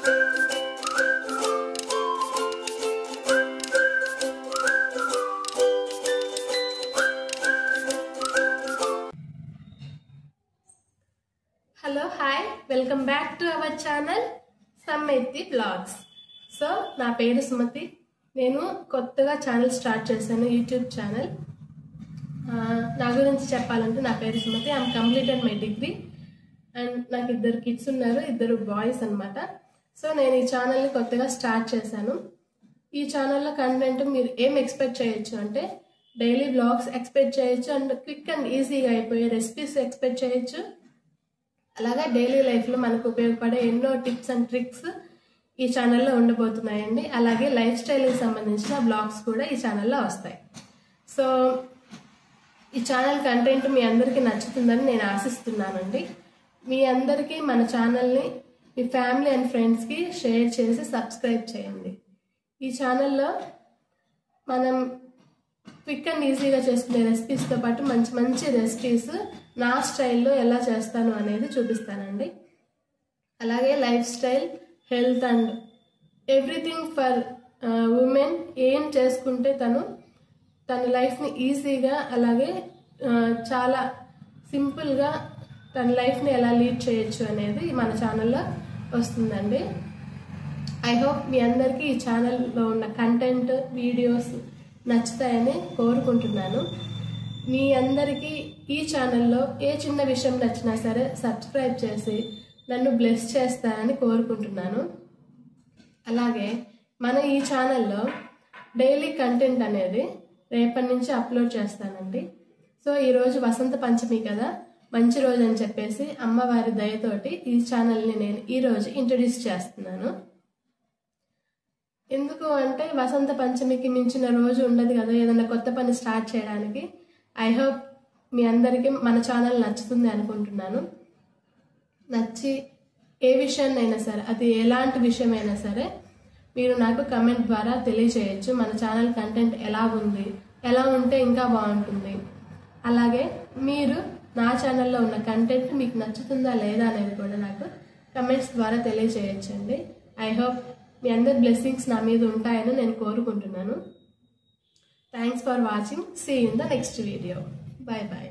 Hello, hi, welcome back to our channel Sammetti Vlogs. So, నా పేరు సుమతి. నేను కొత్తగా ఛానల్ స్టార్ట్ చేశాను, యూట్యూబ్ ఛానల్. నా గురించి చెప్పాలంటే నా పేరు Sumathi. I am completed my degree and నాకు 2 కిడ్స్ ఉన్నారు, 2 బాయ్స్ అన్నమాట. సో నేను ఈ ఛానల్ని కొత్తగా స్టార్ట్ చేశాను. ఈ ఛానల్లో కంటెంట్ మీరు ఏం ఎక్స్పెక్ట్ చేయొచ్చు అంటే డైలీ వ్లాగ్స్ ఎక్స్పెక్ట్ చేయొచ్చు అండ్ క్విక్ అండ్ ఈజీగా అయిపోయే రెసిపీస్ ఎక్స్పెక్ట్ చేయొచ్చు. అలాగే డైలీ లైఫ్లో మనకు ఉపయోగపడే ఎన్నో టిప్స్ అండ్ ట్రిక్స్ ఈ ఛానల్లో ఉండబోతున్నాయండి. అలాగే లైఫ్ స్టైల్కి సంబంధించిన బ్లాగ్స్ కూడా ఈ ఛానల్లో వస్తాయి. సో ఈ ఛానల్ కంటెంట్ మీ అందరికీ నచ్చుతుందని నేను ఆశిస్తున్నానండి. మీ అందరికీ మన ఛానల్ని మీ ఫ్యామిలీ అండ్ ఫ్రెండ్స్కి షేర్ చేసి సబ్స్క్రైబ్ చేయండి. ఈ ఛానల్లో మనం క్విక్ అండ్ ఈజీగా చేసుకునే రెసిపీస్తో పాటు మంచి మంచి రెసిపీస్ నా స్టైల్లో ఎలా చేస్తాను అనేది చూపిస్తానండి. అలాగే life style, health and everything for women ఏం చేసుకుంటే తన లైఫ్ని ఈజీగా అలాగే చాలా సింపుల్గా తన లైఫ్ని ఎలా లీడ్ చేయొచ్చు అనేది మన ఛానల్లో వస్తుందండి. ఐ హోప్ మీ అందరికీ ఈ ఛానల్లో ఉన్న కంటెంట్ వీడియోస్ నచ్చుతాయని కోరుకుంటున్నాను. మీ అందరికీ ఈ ఛానల్లో ఏ చిన్న విషయం నచ్చినా సరే సబ్స్క్రైబ్ చేసి నన్ను బ్లెస్ చేస్తారని కోరుకుంటున్నాను. అలాగే మన ఈ ఛానల్లో డైలీ కంటెంట్ అనేది రేపటి నుంచి అప్లోడ్ చేస్తానండి. సో ఈరోజు వసంత పంచమి కదా, మంచి రోజు అని చెప్పేసి అమ్మవారి దయతోటి ఈ ఛానల్ని నేను ఈరోజు ఇంట్రడ్యూస్ చేస్తున్నాను. ఎందుకు అంటే వసంత పంచమికి మించిన రోజు ఉండదు కదా ఏదైనా కొత్త పని స్టార్ట్ చేయడానికి. ఐ హోప్ మీ అందరికీ మన ఛానల్ నచ్చుతుంది అనుకుంటున్నాను. నచ్చి ఏ విషయాన్నైనా సరే, అది ఎలాంటి విషయమైనా సరే మీరు నాకు కమెంట్ ద్వారా తెలియజేయచ్చు. మన ఛానల్ కంటెంట్ ఎలా ఉంది, ఎలా ఉంటే ఇంకా బాగుంటుంది. అలాగే మీరు నా ఛానల్లో ఉన్న కంటెంట్ మీకు నచ్చుతుందా లేదా అనేది కూడా నాకు కమెంట్స్ ద్వారా తెలియజేయచ్చండి. ఐ హోప్ మీ అందరి బ్లెస్సింగ్స్ నా మీద ఉంటాయని నేను కోరుకుంటున్నాను. Thanks for watching. See you in the next video. Bye bye.